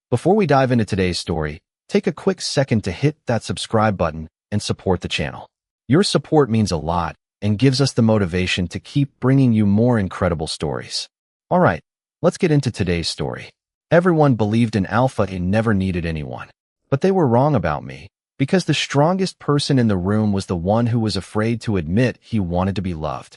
Before we dive into today's story, take a quick second to hit that subscribe button and support the channel. Your support means a lot and gives us the motivation to keep bringing you more incredible stories. All right, let's get into today's story. Everyone believed in Alpha and never needed anyone. But they were wrong about me, because the strongest person in the room was the one who was afraid to admit he wanted to be loved.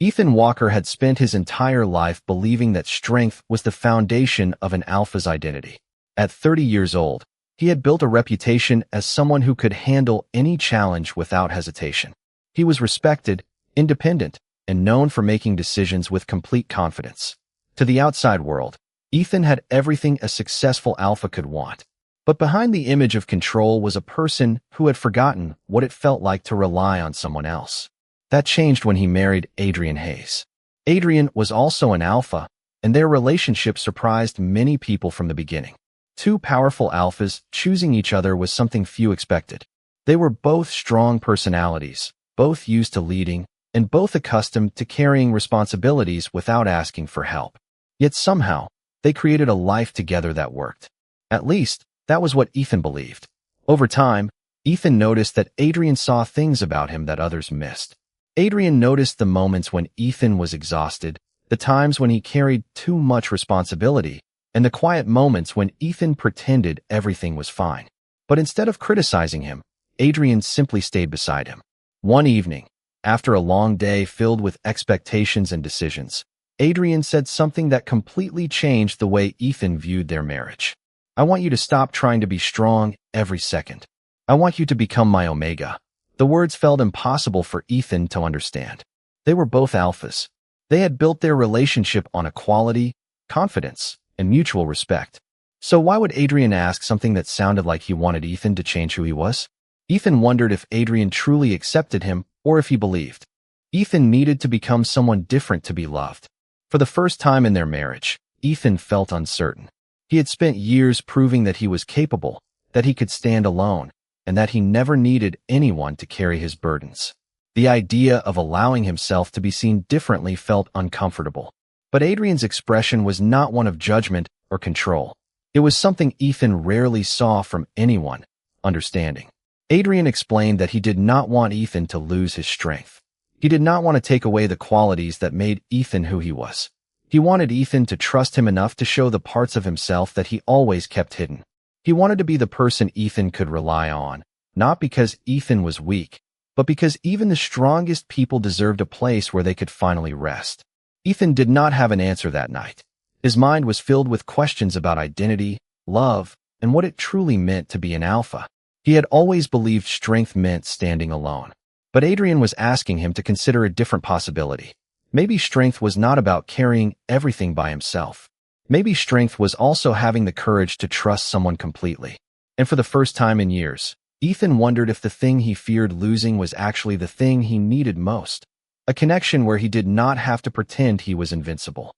Ethan Walker had spent his entire life believing that strength was the foundation of an alpha's identity. At 30 years old, he had built a reputation as someone who could handle any challenge without hesitation. He was respected, independent, and known for making decisions with complete confidence. To the outside world, Ethan had everything a successful alpha could want. But behind the image of control was a person who had forgotten what it felt like to rely on someone else. That changed when he married Adrienne Hayes. Adrienne was also an alpha, and their relationship surprised many people from the beginning. Two powerful alphas choosing each other was something few expected. They were both strong personalities, both used to leading, and both accustomed to carrying responsibilities without asking for help. Yet somehow, they created a life together that worked. At least, that was what Ethan believed. Over time, Ethan noticed that Adrienne saw things about him that others missed. Adrienne noticed the moments when Ethan was exhausted, the times when he carried too much responsibility, and the quiet moments when Ethan pretended everything was fine. But instead of criticizing him, Adrienne simply stayed beside him. One evening, after a long day filled with expectations and decisions, Adrienne said something that completely changed the way Ethan viewed their marriage. "I want you to stop trying to be strong every second. I want you to become my omega." The words felt impossible for Ethan to understand. They were both alphas. They had built their relationship on equality, confidence, and mutual respect. So why would Adrienne ask something that sounded like he wanted Ethan to change who he was? Ethan wondered if Adrienne truly accepted him or if he believed Ethan needed to become someone different to be loved. For the first time in their marriage, Ethan felt uncertain. He had spent years proving that he was capable, that he could stand alone, and that he never needed anyone to carry his burdens. The idea of allowing himself to be seen differently felt uncomfortable. But Adrienne's expression was not one of judgment or control. It was something Ethan rarely saw from anyone: understanding. Adrienne explained that he did not want Ethan to lose his strength. He did not want to take away the qualities that made Ethan who he was. He wanted Ethan to trust him enough to show the parts of himself that he always kept hidden. He wanted to be the person Ethan could rely on, not because Ethan was weak, but because even the strongest people deserved a place where they could finally rest. Ethan did not have an answer that night. His mind was filled with questions about identity, love, and what it truly meant to be an alpha. He had always believed strength meant standing alone. But Adrienne was asking him to consider a different possibility. Maybe strength was not about carrying everything by himself. Maybe strength was also having the courage to trust someone completely. And for the first time in years, Ethan wondered if the thing he feared losing was actually the thing he needed most. A connection where he did not have to pretend he was invincible.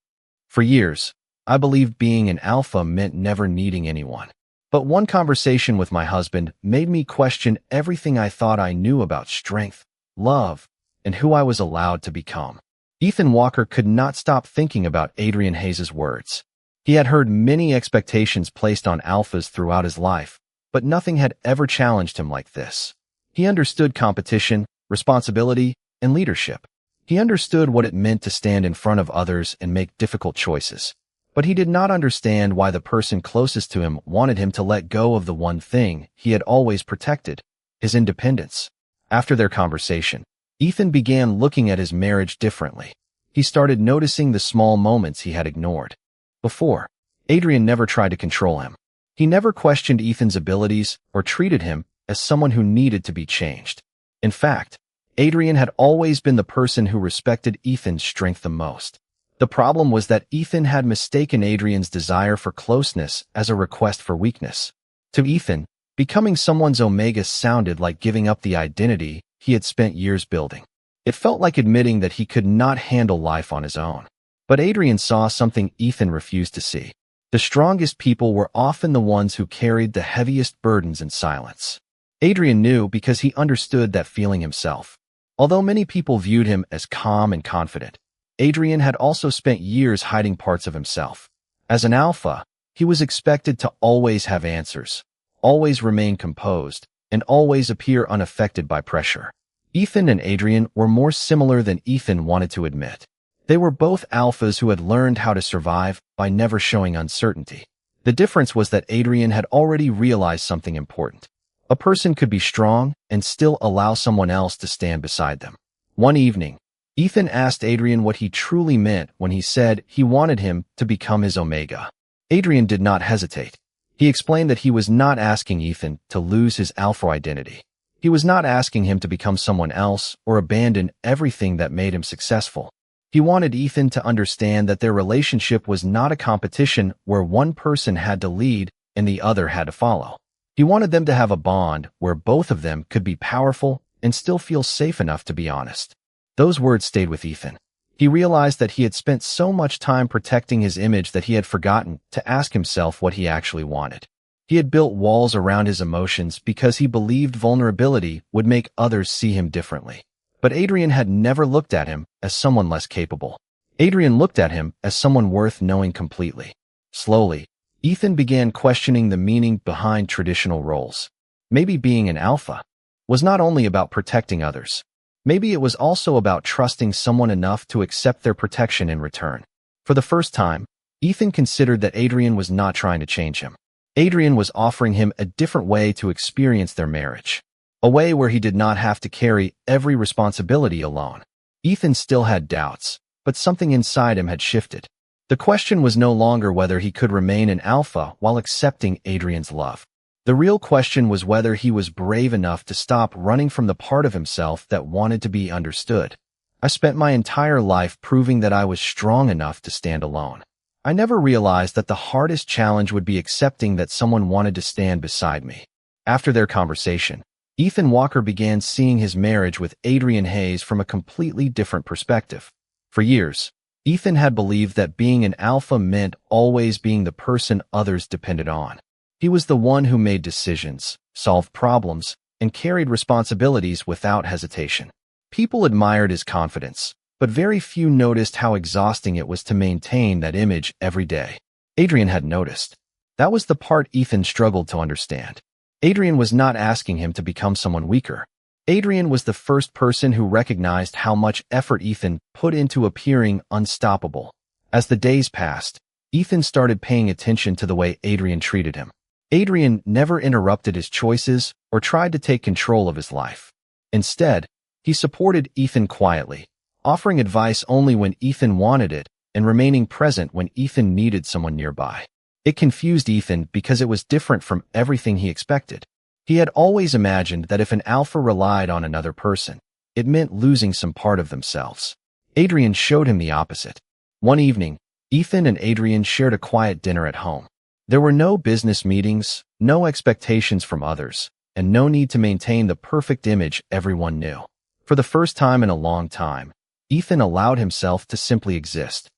For years, I believed being an alpha meant never needing anyone. But one conversation with my husband made me question everything I thought I knew about strength, love, and who I was allowed to become. Ethan Walker could not stop thinking about Adrienne Hayes' words. He had heard many expectations placed on alphas throughout his life, but nothing had ever challenged him like this. He understood competition, responsibility, and leadership. He understood what it meant to stand in front of others and make difficult choices. But he did not understand why the person closest to him wanted him to let go of the one thing he had always protected: his independence. After their conversation, Ethan began looking at his marriage differently. He started noticing the small moments he had ignored. Before, Adrienne never tried to control him. He never questioned Ethan's abilities or treated him as someone who needed to be changed. In fact, Adrienne had always been the person who respected Ethan's strength the most. The problem was that Ethan had mistaken Adrienne's desire for closeness as a request for weakness. To Ethan, becoming someone's omega sounded like giving up the identity he had spent years building. It felt like admitting that he could not handle life on his own. But Adrienne saw something Ethan refused to see. The strongest people were often the ones who carried the heaviest burdens in silence. Adrienne knew because he understood that feeling himself. Although many people viewed him as calm and confident, Adrienne had also spent years hiding parts of himself. As an alpha, He was expected to always have answers, always remain composed, and always appear unaffected by pressure. Ethan and Adrian were more similar than Ethan wanted to admit. They were both alphas who had learned how to survive by never showing uncertainty. The difference was that Adrian had already realized something important. A person could be strong and still allow someone else to stand beside them. One evening, Ethan asked Adrian what he truly meant when he said he wanted him to become his Omega. Adrian did not hesitate. He explained that he was not asking Ethan to lose his alpha identity. He was not asking him to become someone else or abandon everything that made him successful. He wanted Ethan to understand that their relationship was not a competition where one person had to lead and the other had to follow. He wanted them to have a bond where both of them could be powerful and still feel safe enough to be honest. Those words stayed with Ethan. He realized that he had spent so much time protecting his image that he had forgotten to ask himself what he actually wanted. He had built walls around his emotions because he believed vulnerability would make others see him differently. But Adrian had never looked at him as someone less capable. Adrian looked at him as someone worth knowing completely. Slowly, Ethan began questioning the meaning behind traditional roles. Maybe being an alpha was not only about protecting others. Maybe it was also about trusting someone enough to accept their protection in return. For the first time, Ethan considered that Adrian was not trying to change him. Adrian was offering him a different way to experience their marriage. A way where he did not have to carry every responsibility alone. Ethan still had doubts, but something inside him had shifted. The question was no longer whether he could remain an alpha while accepting Adrian's love. The real question was whether he was brave enough to stop running from the part of himself that wanted to be understood. I spent my entire life proving that I was strong enough to stand alone. I never realized that the hardest challenge would be accepting that someone wanted to stand beside me. After their conversation, Ethan Walker began seeing his marriage with Adrian Hayes from a completely different perspective. For years, Ethan had believed that being an alpha meant always being the person others depended on. He was the one who made decisions, solved problems, and carried responsibilities without hesitation. People admired his confidence, but very few noticed how exhausting it was to maintain that image every day. Adrian had noticed. That was the part Ethan struggled to understand. Adrian was not asking him to become someone weaker. Adrian was the first person who recognized how much effort Ethan put into appearing unstoppable. As the days passed, Ethan started paying attention to the way Adrian treated him. Adrian never interrupted his choices or tried to take control of his life. Instead, he supported Ethan quietly, offering advice only when Ethan wanted it and remaining present when Ethan needed someone nearby. It confused Ethan because it was different from everything he expected. He had always imagined that if an alpha relied on another person, it meant losing some part of themselves. Adrian showed him the opposite. One evening, Ethan and Adrian shared a quiet dinner at home. There were no business meetings, no expectations from others, and no need to maintain the perfect image everyone knew. For the first time in a long time, Ethan allowed himself to simply exist,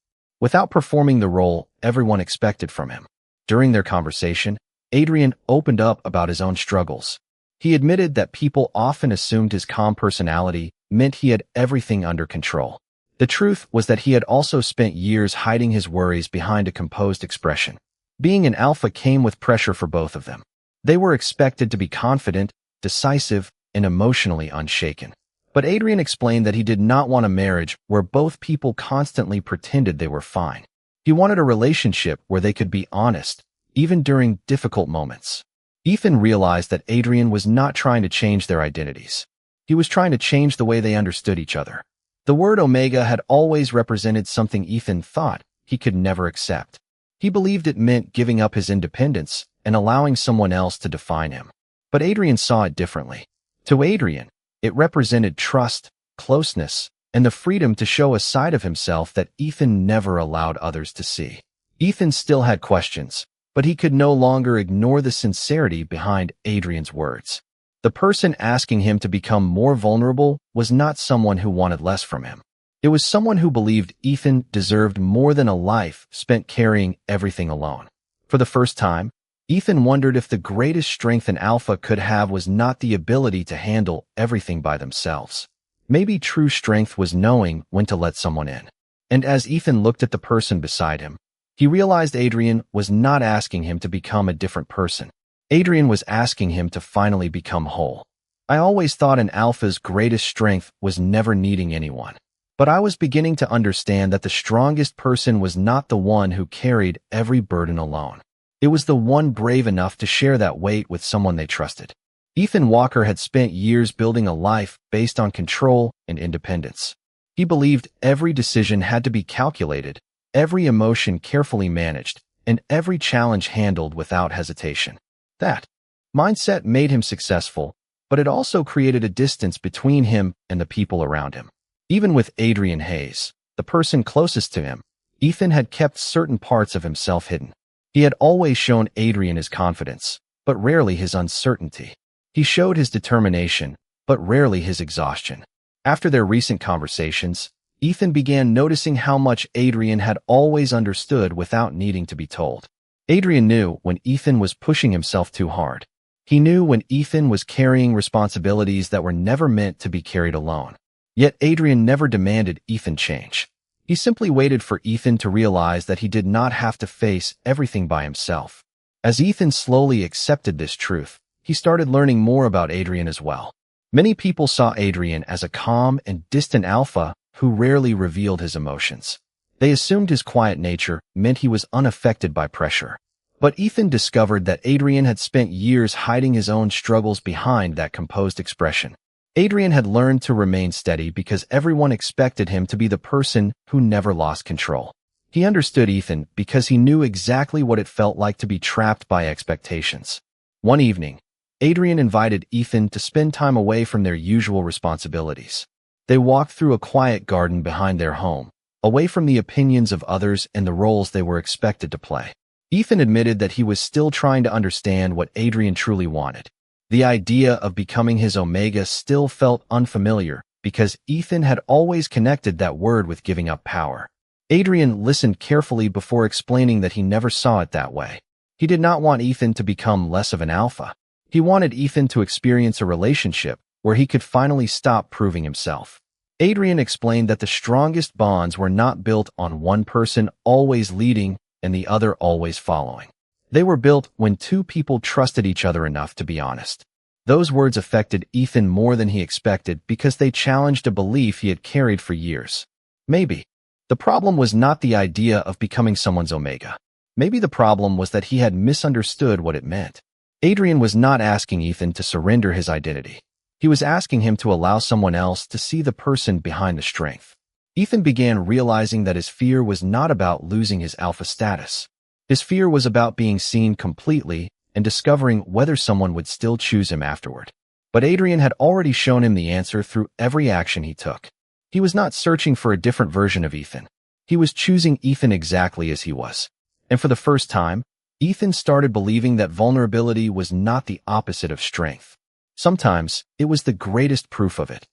without performing the role everyone expected from him. During their conversation, Adrian opened up about his own struggles. He admitted that people often assumed his calm personality meant he had everything under control. The truth was that he had also spent years hiding his worries behind a composed expression. Being an alpha came with pressure for both of them. They were expected to be confident, decisive, and emotionally unshaken. But Adrian explained that he did not want a marriage where both people constantly pretended they were fine. He wanted a relationship where they could be honest, even during difficult moments. Ethan realized that Adrian was not trying to change their identities. He was trying to change the way they understood each other. The word Omega had always represented something Ethan thought he could never accept. He believed it meant giving up his independence and allowing someone else to define him. But Adrian saw it differently. To Adrian, it represented trust, closeness, and the freedom to show a side of himself that Ethan never allowed others to see. Ethan still had questions, but he could no longer ignore the sincerity behind Adrian's words. The person asking him to become more vulnerable was not someone who wanted less from him. It was someone who believed Ethan deserved more than a life spent carrying everything alone. For the first time, Ethan wondered if the greatest strength an alpha could have was not the ability to handle everything by themselves. Maybe true strength was knowing when to let someone in. And as Ethan looked at the person beside him, He realized Adrian was not asking him to become a different person. Adrian was asking him to finally become whole. I always thought an alpha's greatest strength was never needing anyone. But I was beginning to understand that the strongest person was not the one who carried every burden alone. It was the one brave enough to share that weight with someone they trusted. Ethan Walker had spent years building a life based on control and independence. He believed every decision had to be calculated, every emotion carefully managed, and every challenge handled without hesitation. That mindset made him successful, but it also created a distance between him and the people around him. Even with Adrian Hayes, the person closest to him, Ethan had kept certain parts of himself hidden. He had always shown Adrian his confidence, but rarely his uncertainty. He showed his determination, but rarely his exhaustion. After their recent conversations, Ethan began noticing how much Adrian had always understood without needing to be told. Adrian knew when Ethan was pushing himself too hard. He knew when Ethan was carrying responsibilities that were never meant to be carried alone. Yet Adrian never demanded Ethan change. He simply waited for Ethan to realize that he did not have to face everything by himself. As Ethan slowly accepted this truth, he started learning more about Adrian as well. Many people saw Adrian as a calm and distant alpha who rarely revealed his emotions. They assumed his quiet nature meant he was unaffected by pressure. But Ethan discovered that Adrian had spent years hiding his own struggles behind that composed expression. Adrian had learned to remain steady because everyone expected him to be the person who never lost control. He understood Ethan because he knew exactly what it felt like to be trapped by expectations. One evening, Adrian invited Ethan to spend time away from their usual responsibilities. They walked through a quiet garden behind their home, away from the opinions of others and the roles they were expected to play. Ethan admitted that he was still trying to understand what Adrian truly wanted. The idea of becoming his Omega still felt unfamiliar because Ethan had always connected that word with giving up power. Adrian listened carefully before explaining that he never saw it that way. He did not want Ethan to become less of an alpha. He wanted Ethan to experience a relationship where he could finally stop proving himself. Adrian explained that the strongest bonds were not built on one person always leading and the other always following. They were built when two people trusted each other enough to be honest. Those words affected Ethan more than he expected because they challenged a belief he had carried for years. Maybe the problem was not the idea of becoming someone's Omega. Maybe the problem was that he had misunderstood what it meant. Adrian was not asking Ethan to surrender his identity. He was asking him to allow someone else to see the person behind the strength. Ethan began realizing that his fear was not about losing his alpha status. His fear was about being seen completely and discovering whether someone would still choose him afterward. But Adrian had already shown him the answer through every action he took. He was not searching for a different version of Ethan. He was choosing Ethan exactly as he was. And for the first time, Ethan started believing that vulnerability was not the opposite of strength. Sometimes, it was the greatest proof of it.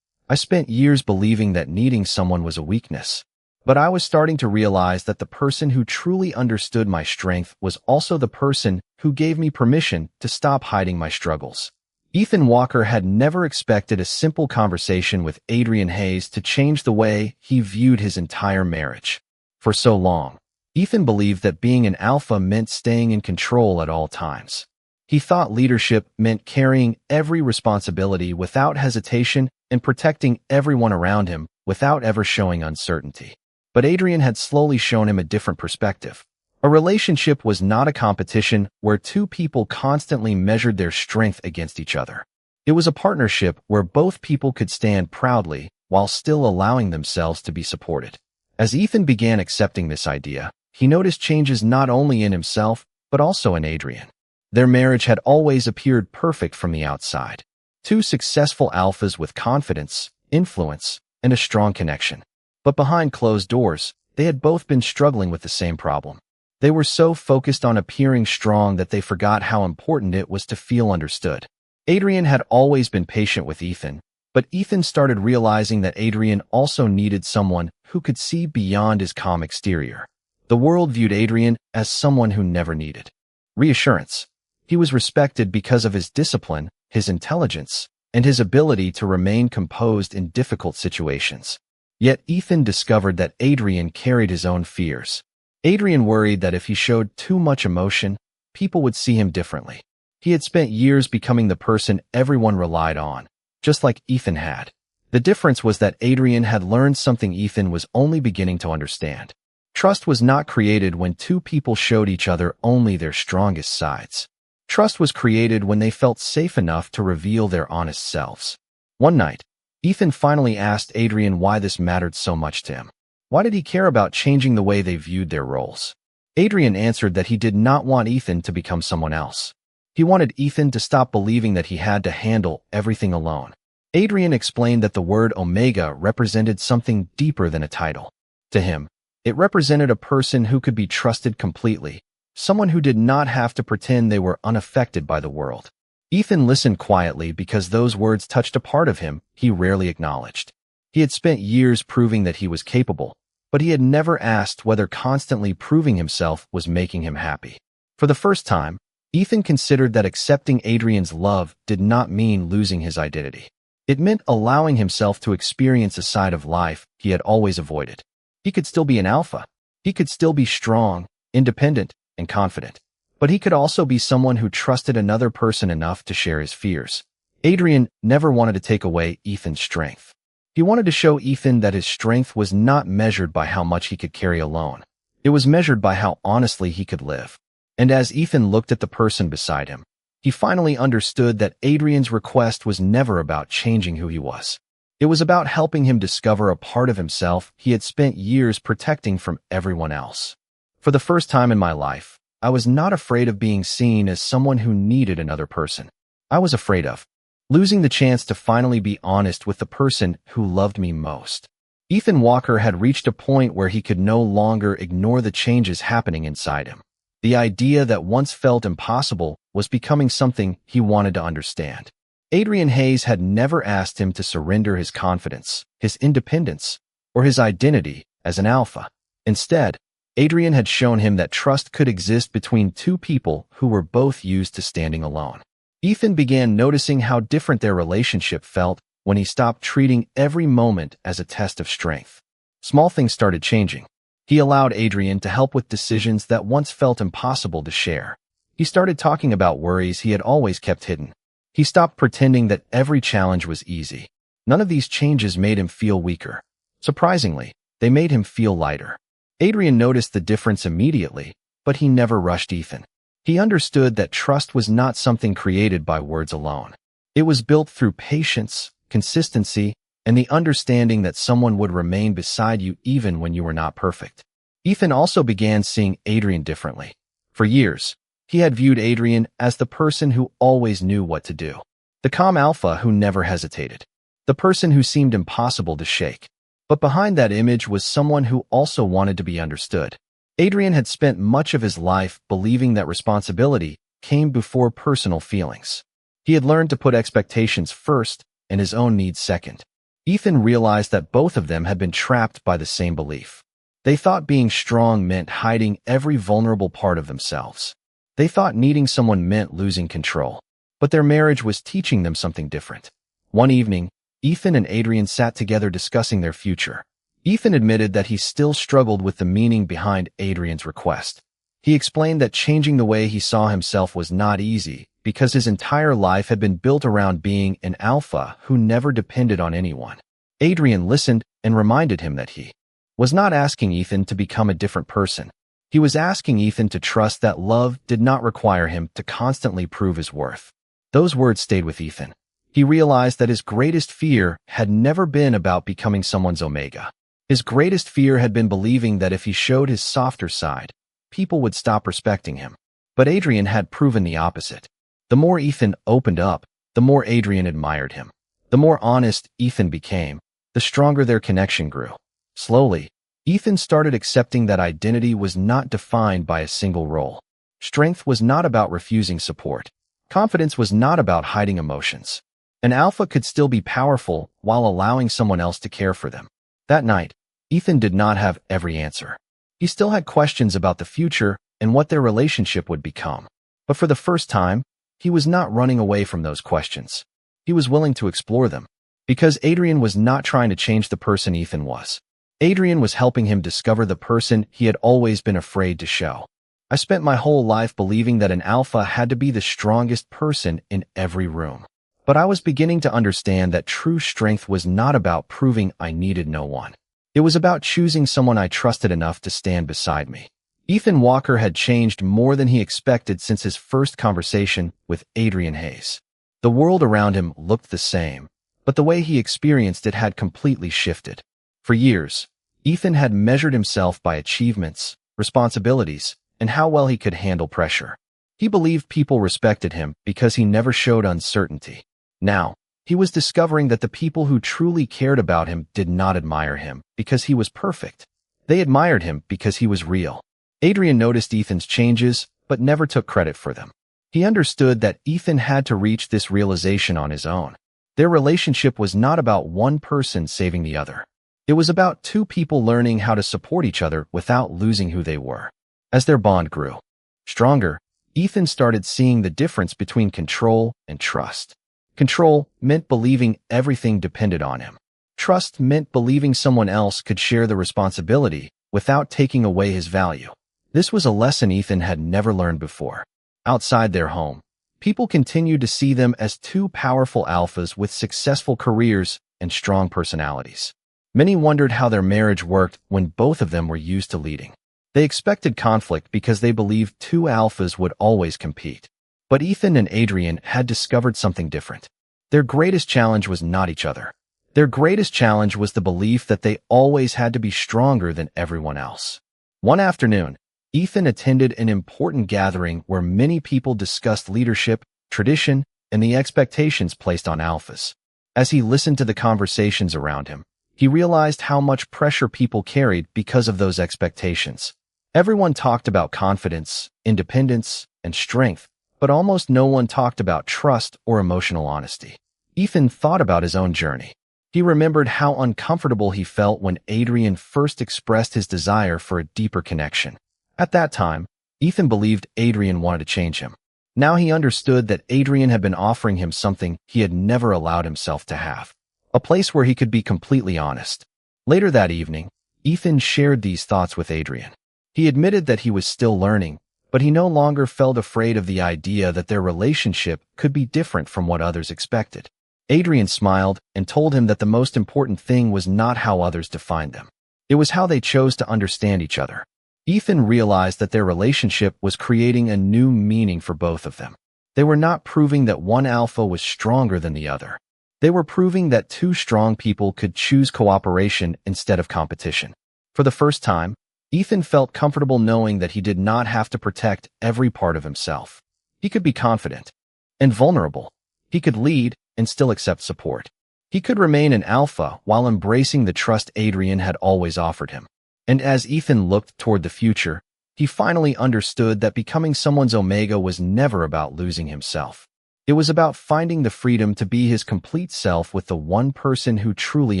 I spent years believing that needing someone was a weakness. But I was starting to realize that the person who truly understood my strength was also the person who gave me permission to stop hiding my struggles. Ethan Walker had never expected a simple conversation with Adrian Hayes to change the way he viewed his entire marriage. For so long, Ethan believed that being an alpha meant staying in control at all times. He thought leadership meant carrying every responsibility without hesitation and protecting everyone around him without ever showing uncertainty. But Adrian had slowly shown him a different perspective. A relationship was not a competition where two people constantly measured their strength against each other. It was a partnership where both people could stand proudly while still allowing themselves to be supported. As Ethan began accepting this idea, he noticed changes not only in himself, but also in Adrian. Their marriage had always appeared perfect from the outside. Two successful alphas with confidence, influence, and a strong connection. But behind closed doors, they had both been struggling with the same problem. They were so focused on appearing strong that they forgot how important it was to feel understood. Adrian had always been patient with Ethan, but Ethan started realizing that Adrian also needed someone who could see beyond his calm exterior. The world viewed Adrian as someone who never needed reassurance. He was respected because of his discipline, his intelligence, and his ability to remain composed in difficult situations. Yet Ethan discovered that Adrian carried his own fears. Adrian worried that if he showed too much emotion, people would see him differently. He had spent years becoming the person everyone relied on, just like Ethan had. The difference was that Adrian had learned something Ethan was only beginning to understand. Trust was not created when two people showed each other only their strongest sides. Trust was created when they felt safe enough to reveal their honest selves. One night, Ethan finally asked Adrian why this mattered so much to him. Why did he care about changing the way they viewed their roles? Adrian answered that he did not want Ethan to become someone else. He wanted Ethan to stop believing that he had to handle everything alone. Adrian explained that the word Omega represented something deeper than a title. To him, it represented a person who could be trusted completely, someone who did not have to pretend they were unaffected by the world. Ethan listened quietly because those words touched a part of him he rarely acknowledged. He had spent years proving that he was capable, but he had never asked whether constantly proving himself was making him happy. For the first time, Ethan considered that accepting Adrian's love did not mean losing his identity. It meant allowing himself to experience a side of life he had always avoided. He could still be an alpha. He could still be strong, independent, and confident. But he could also be someone who trusted another person enough to share his fears. Adrian never wanted to take away Ethan's strength. He wanted to show Ethan that his strength was not measured by how much he could carry alone. It was measured by how honestly he could live. And as Ethan looked at the person beside him, he finally understood that Adrian's request was never about changing who he was. It was about helping him discover a part of himself he had spent years protecting from everyone else. For the first time in my life, I was not afraid of being seen as someone who needed another person. I was afraid of losing the chance to finally be honest with the person who loved me most. Ethan Walker had reached a point where he could no longer ignore the changes happening inside him. The idea that once felt impossible was becoming something he wanted to understand. Adrian Hayes had never asked him to surrender his confidence, his independence, or his identity as an alpha. Instead, Adrian had shown him that trust could exist between two people who were both used to standing alone. Ethan began noticing how different their relationship felt when he stopped treating every moment as a test of strength. Small things started changing. He allowed Adrian to help with decisions that once felt impossible to share. He started talking about worries he had always kept hidden. He stopped pretending that every challenge was easy. None of these changes made him feel weaker. Surprisingly, they made him feel lighter. Adrian noticed the difference immediately, but he never rushed Ethan. He understood that trust was not something created by words alone. It was built through patience, consistency, and the understanding that someone would remain beside you even when you were not perfect. Ethan also began seeing Adrian differently. For years, he had viewed Adrian as the person who always knew what to do. The calm alpha who never hesitated. The person who seemed impossible to shake. But behind that image was someone who also wanted to be understood. Adrian had spent much of his life believing that responsibility came before personal feelings. He had learned to put expectations first and his own needs second. Ethan realized that both of them had been trapped by the same belief. They thought being strong meant hiding every vulnerable part of themselves. They thought needing someone meant losing control. But their marriage was teaching them something different. One evening, Ethan and Adrian sat together discussing their future. Ethan admitted that he still struggled with the meaning behind Adrian's request. He explained that changing the way he saw himself was not easy because his entire life had been built around being an alpha who never depended on anyone. Adrian listened and reminded him that he was not asking Ethan to become a different person. He was asking Ethan to trust that love did not require him to constantly prove his worth. Those words stayed with Ethan. He realized that his greatest fear had never been about becoming someone's Omega. His greatest fear had been believing that if he showed his softer side, people would stop respecting him. But Adrian had proven the opposite. The more Ethan opened up, the more Adrian admired him. The more honest Ethan became, the stronger their connection grew. Slowly, Ethan started accepting that identity was not defined by a single role. Strength was not about refusing support. Confidence was not about hiding emotions. An alpha could still be powerful while allowing someone else to care for them. That night, Ethan did not have every answer. He still had questions about the future and what their relationship would become. But for the first time, he was not running away from those questions. He was willing to explore them. Because Adrian was not trying to change the person Ethan was. Adrian was helping him discover the person he had always been afraid to show. I spent my whole life believing that an alpha had to be the strongest person in every room. But I was beginning to understand that true strength was not about proving I needed no one. It was about choosing someone I trusted enough to stand beside me. Ethan Walker had changed more than he expected since his first conversation with Adrian Hayes. The world around him looked the same, but the way he experienced it had completely shifted. For years, Ethan had measured himself by achievements, responsibilities, and how well he could handle pressure. He believed people respected him because he never showed uncertainty. Now, he was discovering that the people who truly cared about him did not admire him because he was perfect. They admired him because he was real. Adrian noticed Ethan's changes, but never took credit for them. He understood that Ethan had to reach this realization on his own. Their relationship was not about one person saving the other. It was about two people learning how to support each other without losing who they were. As their bond grew stronger, Ethan started seeing the difference between control and trust. Control meant believing everything depended on him. Trust meant believing someone else could share the responsibility without taking away his value. This was a lesson Ethan had never learned before. Outside their home, people continued to see them as two powerful alphas with successful careers and strong personalities. Many wondered how their marriage worked when both of them were used to leading. They expected conflict because they believed two alphas would always compete. But Ethan and Adrian had discovered something different. Their greatest challenge was not each other. Their greatest challenge was the belief that they always had to be stronger than everyone else. One afternoon, Ethan attended an important gathering where many people discussed leadership, tradition, and the expectations placed on alphas. As he listened to the conversations around him, he realized how much pressure people carried because of those expectations. Everyone talked about confidence, independence, and strength, but almost no one talked about trust or emotional honesty. Ethan thought about his own journey. He remembered how uncomfortable he felt when Adrian first expressed his desire for a deeper connection. At that time, Ethan believed Adrian wanted to change him. Now he understood that Adrian had been offering him something he had never allowed himself to have. A place where he could be completely honest. Later that evening, Ethan shared these thoughts with Adrian. He admitted that he was still learning, but he no longer felt afraid of the idea that their relationship could be different from what others expected. Adrian smiled and told him that the most important thing was not how others defined them. It was how they chose to understand each other. Ethan realized that their relationship was creating a new meaning for both of them. They were not proving that one alpha was stronger than the other. They were proving that two strong people could choose cooperation instead of competition. For the first time, Ethan felt comfortable knowing that he did not have to protect every part of himself. He could be confident and vulnerable. He could lead and still accept support. He could remain an alpha while embracing the trust Adrian had always offered him. And as Ethan looked toward the future, he finally understood that becoming someone's omega was never about losing himself. It was about finding the freedom to be his complete self with the one person who truly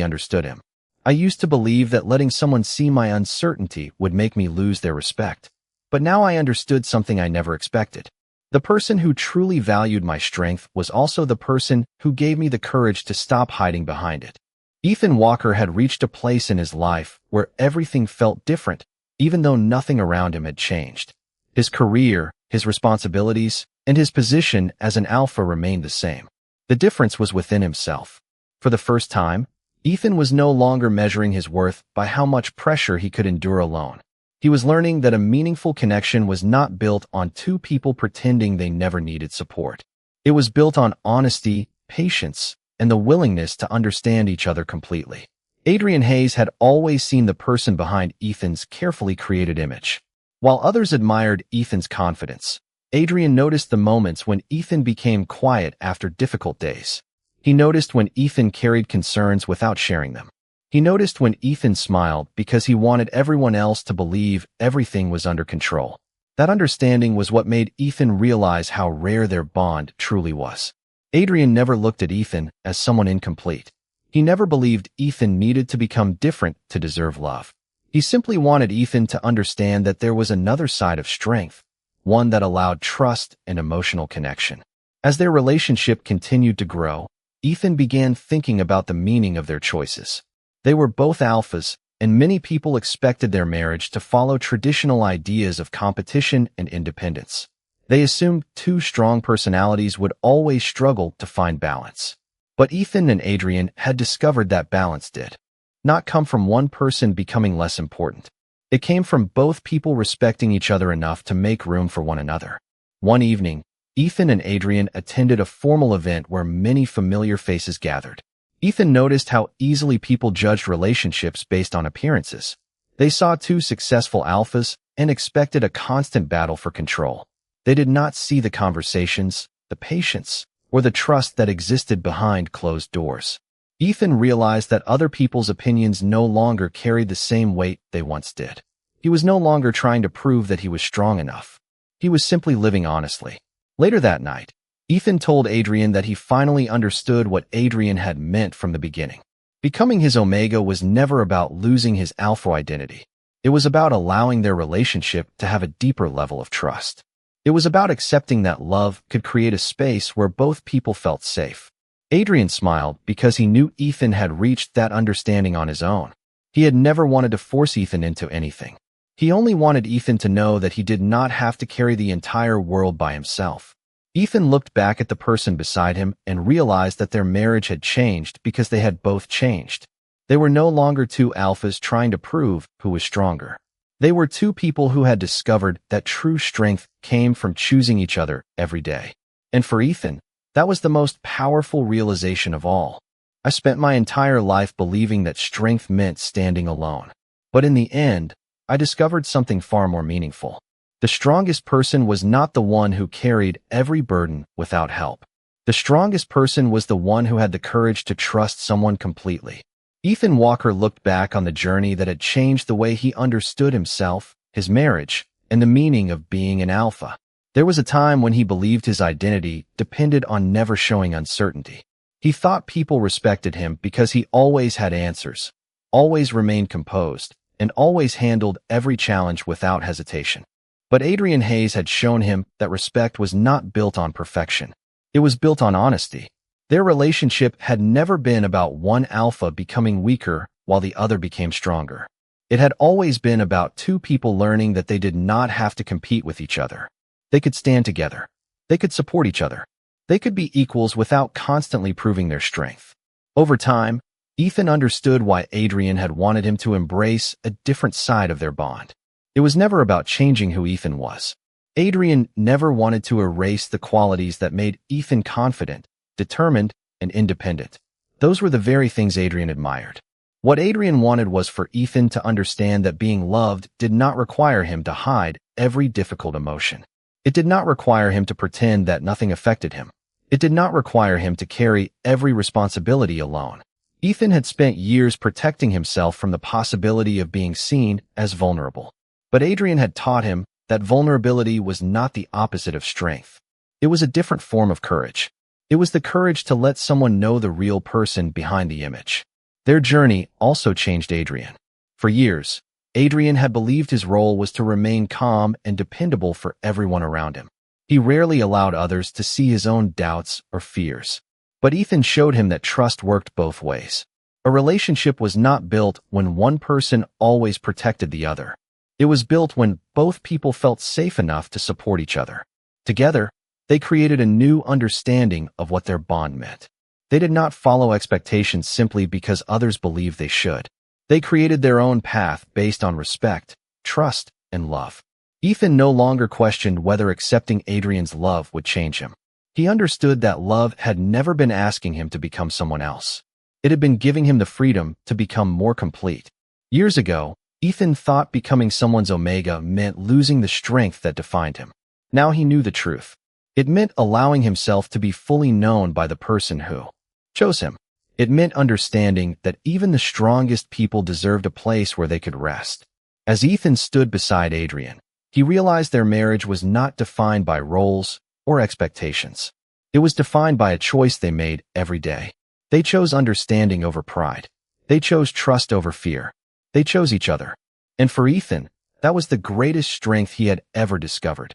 understood him. I used to believe that letting someone see my uncertainty would make me lose their respect. But now I understood something I never expected. The person who truly valued my strength was also the person who gave me the courage to stop hiding behind it. Ethan Walker had reached a place in his life where everything felt different, even though nothing around him had changed. His career, his responsibilities, and his position as an alpha remained the same. The difference was within himself. For the first time, Ethan was no longer measuring his worth by how much pressure he could endure alone. He was learning that a meaningful connection was not built on two people pretending they never needed support. It was built on honesty, patience, and the willingness to understand each other completely. Adrian Hayes had always seen the person behind Ethan's carefully created image. While others admired Ethan's confidence, Adrian noticed the moments when Ethan became quiet after difficult days. He noticed when Ethan carried concerns without sharing them. He noticed when Ethan smiled because he wanted everyone else to believe everything was under control. That understanding was what made Ethan realize how rare their bond truly was. Adrian never looked at Ethan as someone incomplete. He never believed Ethan needed to become different to deserve love. He simply wanted Ethan to understand that there was another side of strength, one that allowed trust and emotional connection. As their relationship continued to grow, Ethan began thinking about the meaning of their choices. They were both alphas, and many people expected their marriage to follow traditional ideas of competition and independence. They assumed two strong personalities would always struggle to find balance. But Ethan and Adrian had discovered that balance did not come from one person becoming less important. It came from both people respecting each other enough to make room for one another. One evening, Ethan and Adrian attended a formal event where many familiar faces gathered. Ethan noticed how easily people judged relationships based on appearances. They saw two successful alphas and expected a constant battle for control. They did not see the conversations, the patience, or the trust that existed behind closed doors. Ethan realized that other people's opinions no longer carried the same weight they once did. He was no longer trying to prove that he was strong enough. He was simply living honestly. Later that night, Ethan told Adrian that he finally understood what Adrian had meant from the beginning. Becoming his Omega was never about losing his alpha identity. It was about allowing their relationship to have a deeper level of trust. It was about accepting that love could create a space where both people felt safe. Adrian smiled because he knew Ethan had reached that understanding on his own. He had never wanted to force Ethan into anything. He only wanted Ethan to know that he did not have to carry the entire world by himself. Ethan looked back at the person beside him and realized that their marriage had changed because they had both changed. They were no longer two alphas trying to prove who was stronger. They were two people who had discovered that true strength came from choosing each other every day. And for Ethan, that was the most powerful realization of all. I spent my entire life believing that strength meant standing alone. But in the end, I discovered something far more meaningful. The strongest person was not the one who carried every burden without help. The strongest person was the one who had the courage to trust someone completely. Ethan Walker looked back on the journey that had changed the way he understood himself, his marriage, and the meaning of being an alpha. There was a time when he believed his identity depended on never showing uncertainty. He thought people respected him because he always had answers, always remained composed, and always handled every challenge without hesitation. But Adrian Hayes had shown him that respect was not built on perfection. It was built on honesty. Their relationship had never been about one alpha becoming weaker while the other became stronger. It had always been about two people learning that they did not have to compete with each other. They could stand together. They could support each other. They could be equals without constantly proving their strength. Over time, Ethan understood why Adrian had wanted him to embrace a different side of their bond. It was never about changing who Ethan was. Adrian never wanted to erase the qualities that made Ethan confident, determined, and independent. Those were the very things Adrian admired. What Adrian wanted was for Ethan to understand that being loved did not require him to hide every difficult emotion. It did not require him to pretend that nothing affected him. It did not require him to carry every responsibility alone. Ethan had spent years protecting himself from the possibility of being seen as vulnerable. But Adrian had taught him that vulnerability was not the opposite of strength. It was a different form of courage. It was the courage to let someone know the real person behind the image. Their journey also changed Adrian. For years, Adrian had believed his role was to remain calm and dependable for everyone around him. He rarely allowed others to see his own doubts or fears. But Ethan showed him that trust worked both ways. A relationship was not built when one person always protected the other. It was built when both people felt safe enough to support each other. Together, they created a new understanding of what their bond meant. They did not follow expectations simply because others believed they should. They created their own path based on respect, trust, and love. Ethan no longer questioned whether accepting Adrian's love would change him. He understood that love had never been asking him to become someone else. It had been giving him the freedom to become more complete. Years ago, Ethan thought becoming someone's Omega meant losing the strength that defined him. Now he knew the truth. It meant allowing himself to be fully known by the person who chose him. It meant understanding that even the strongest people deserved a place where they could rest. As Ethan stood beside Adrian, he realized their marriage was not defined by roles or expectations. It was defined by a choice they made every day. They chose understanding over pride. They chose trust over fear. They chose each other. And for Ethan, that was the greatest strength he had ever discovered.